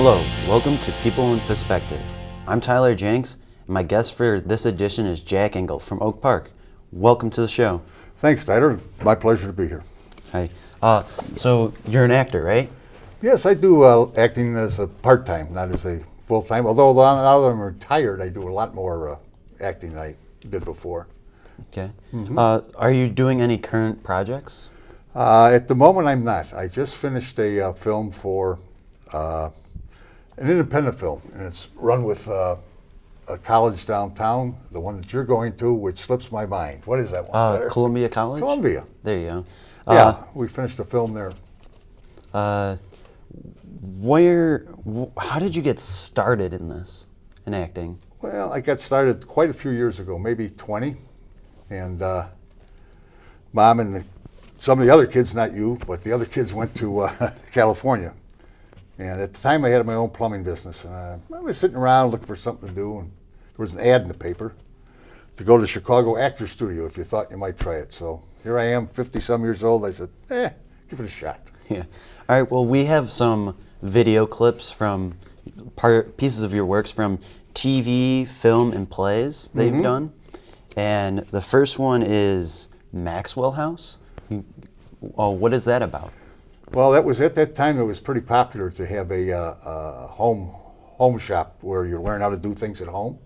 Hello, welcome to People in Perspective. I'm Tyler Jenks, and my guest for this edition is Jack Engel from Oak Park. Welcome to the show. Thanks, Tyler. My pleasure to be here. Hi. So you're an actor, right? Yes, I do acting as a part-time, not as a full-time. Although now that I'm retired, I do a lot more acting than I did before. Okay. Are you doing any current projects? At the moment, I'm not. I just finished a film for an independent film, and it's run with a college downtown, the one that you're going to, which slips my mind. What is that one? Columbia College? Columbia. There you go. Yeah, we finished the film there. How did you get started in this, in acting? Well, I got started quite a few years ago, maybe 20, and Mom and some of the other kids, not you, but the other kids went to California. And at the time, I had my own plumbing business, and I was sitting around looking for something to do, and there was an ad in the paper to go to the Chicago Actors Studio if you thought you might try it. So here I am, 50-some years old. I said, give it a shot. Yeah. All right, well, we have some video clips from pieces of your works from TV, film, and plays that you've done. And the first one is Maxwell House. What is that about? Well, that was at that time. It was pretty popular to have a home shop where you learn how to do things at home.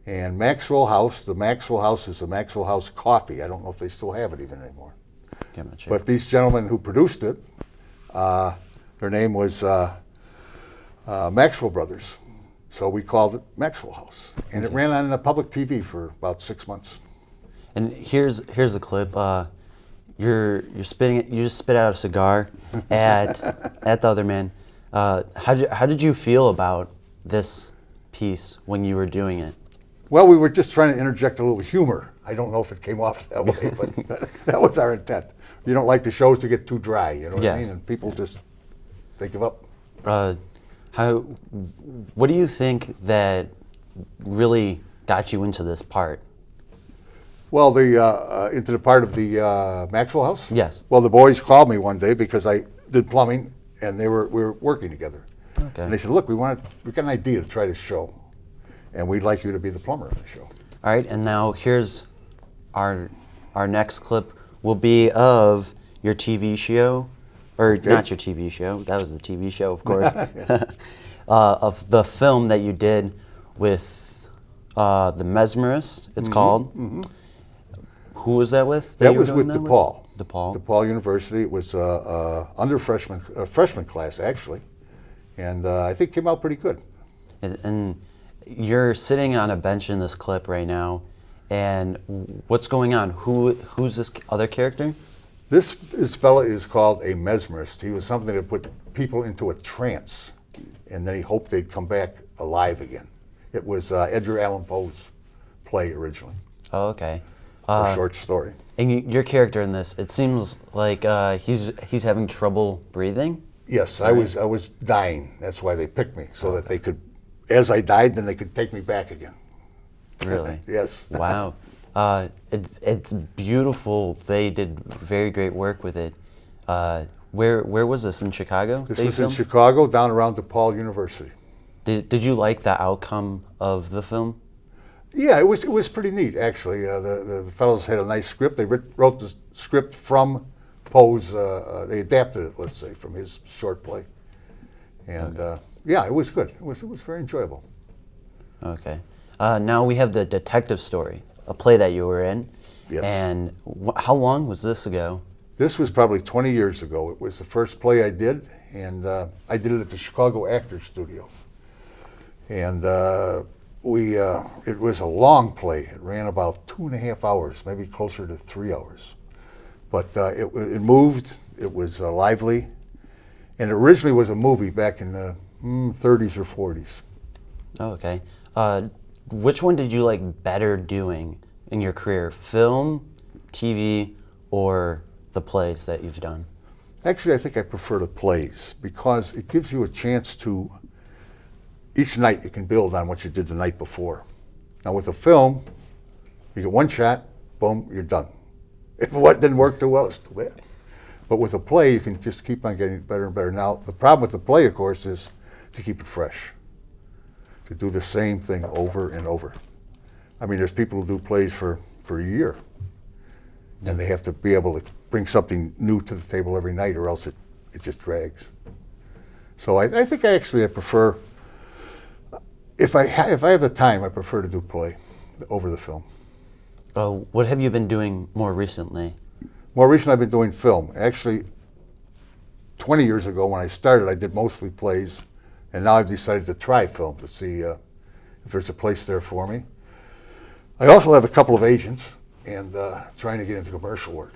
And Maxwell House, the Maxwell House is the Maxwell House Coffee. I don't know if they still have it even anymore. But these gentlemen who produced it, their name was Maxwell Brothers. So we called it Maxwell House. And it ran on the public TV for about 6 months. And here's a clip. You just spit out a cigar at the other man. How did you feel about this piece when you were doing it? Well, we were just trying to interject a little humor. I don't know if it came off that way, but that was our intent. You don't like the shows to get too dry, you know what I mean? And people they give up. What do you think that really got you into this part? Well, into the part of the Maxwell House? Yes. Well, the boys called me one day because I did plumbing, and we were working together. Okay. And they said, "Look, we got an idea to try this show, and we'd like you to be the plumber of the show." All right, and now here's our next clip will be of your TV show, or not your TV show. That was the TV show, of course. Of the film that you did with The Mesmerist. It's called. Who was that with? That was with DePaul. DePaul. DePaul University. It was freshman class, actually. And I think it came out pretty good. And you're sitting on a bench in this clip right now. And what's going on? Who's this other character? This fella is called a mesmerist. He was something that put people into a trance. And then he hoped they'd come back alive again. It was Edgar Allan Poe's play originally. Oh, okay. A short story. And your character in this, it seems like he's having trouble breathing? Yes, I was dying. That's why they picked me, so that they could, as I died, then they could take me back again. Really? Yes. Wow. It's beautiful. They did very great work with it. Where was this, in Chicago? This was in Chicago, down around DePaul University. Did you like the outcome of the film? Yeah, it was pretty neat, actually. The fellows had a nice script. They wrote the script from Poe's, they adapted it, let's say, from his short play. And yeah, it was good. It was very enjoyable. Okay. Now we have the detective story, a play that you were in. Yes. And how long was this ago? This was probably 20 years ago. It was the first play I did, and I did it at the Chicago Actors Studio. And it was a long play. It ran about 2.5 hours, maybe closer to 3 hours. But it moved, it was lively, and it originally was a movie back in the 30s or 40s. Oh, okay. Which one did you like better doing in your career, film, TV, or the plays that you've done? Actually, I think I prefer the plays because it gives you a chance to, each night you can build on what you did the night before. Now with a film, you get one shot, boom, you're done. If what didn't work too well, it's too bad. But with a play, you can just keep on getting better and better. Now, the problem with the play, of course, is to keep it fresh, to do the same thing over and over. I mean, there's people who do plays for a year, and they have to be able to bring something new to the table every night, or else it just drags. So I think I prefer, if I have the time, I prefer to do play over the film. What have you been doing more recently? More recently, I've been doing film. Actually, 20 years ago when I started, I did mostly plays, and now I've decided to try film to see if there's a place there for me. I also have a couple of agents, and trying to get into commercial work.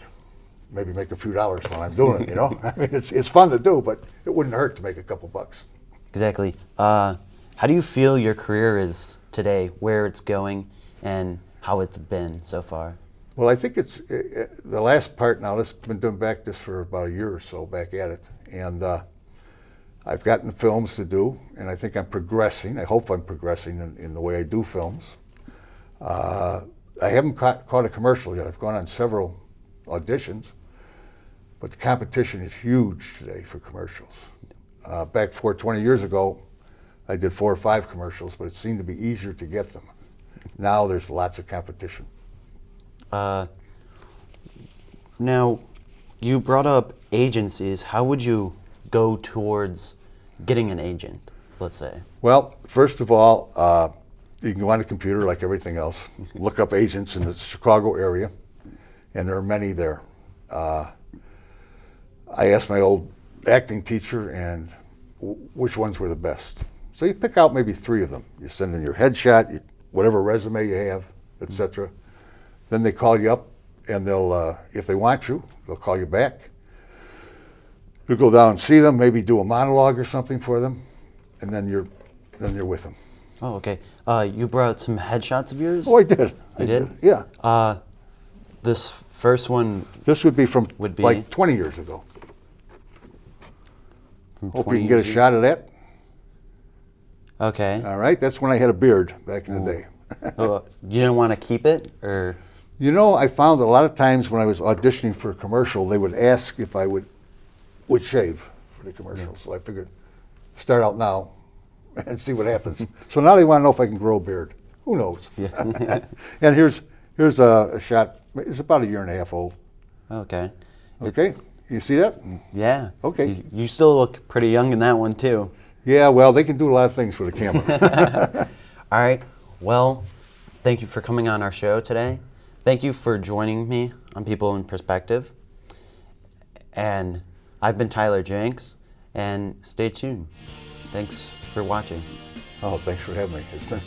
Maybe make a few dollars while I'm doing it, you know? I mean, it's fun to do, but it wouldn't hurt to make a couple bucks. Exactly. How do you feel your career is today, where it's going, and how it's been so far? Well, I think it's the last part now. I've been doing this for about a year or so, back at it. And I've gotten films to do, and I think I'm progressing. I hope I'm progressing in the way I do films. I haven't caught a commercial yet. I've gone on several auditions, but the competition is huge today for commercials. Back 20 years ago, I did 4 or 5 commercials, but it seemed to be easier to get them. Now there's lots of competition. Now, you brought up agencies. How would you go towards getting an agent, let's say? Well, first of all, you can go on the computer like everything else, look up agents in the Chicago area, and there are many there. I asked my old acting teacher and which ones were the best. So you pick out maybe 3 of them. You send in your headshot, whatever resume you have, etc. Then they call you up, and they'll, if they want you, they'll call you back. You'll go down and see them, maybe do a monologue or something for them, and then you're with them. Oh, okay. You brought some headshots of yours? Oh, I did. You did? Yeah. This first one. This would be like 20 years ago. Hope you can get a shot of that. Okay. All right. That's when I had a beard back in the day. You didn't want to keep it, or? You know, I found a lot of times when I was auditioning for a commercial, they would ask if I would shave for the commercial. So I figured, start out now and see what happens. So now they want to know if I can grow a beard. Who knows? Yeah. And here's a shot. It's about 1.5 years old. Okay. Okay. You see that? Yeah. Okay. You still look pretty young in that one, too. Yeah, well, they can do a lot of things with a camera. All right. Well, thank you for coming on our show today. Thank you for joining me on People in Perspective. And I've been Tyler Jenks, and stay tuned. Thanks for watching. Oh, thanks for having me. It's been